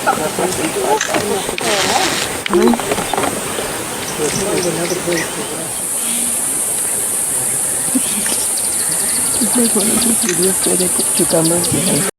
Like one of those videos where they put cucumbers behind.